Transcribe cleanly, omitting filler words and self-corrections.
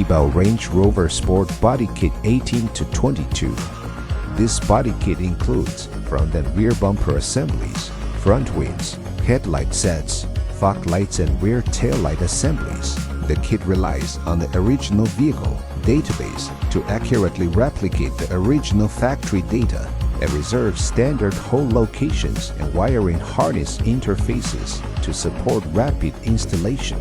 about Range Rover Sport Body Kit 18 to 22. This body kit includes front and rear bumper assemblies, front wings, headlight sets, fog lights and rear taillight assemblies. The kit relies on the original vehicle database to accurately replicate the original factory data and reserves standard hole locations and wiring harness interfaces to support rapid installation.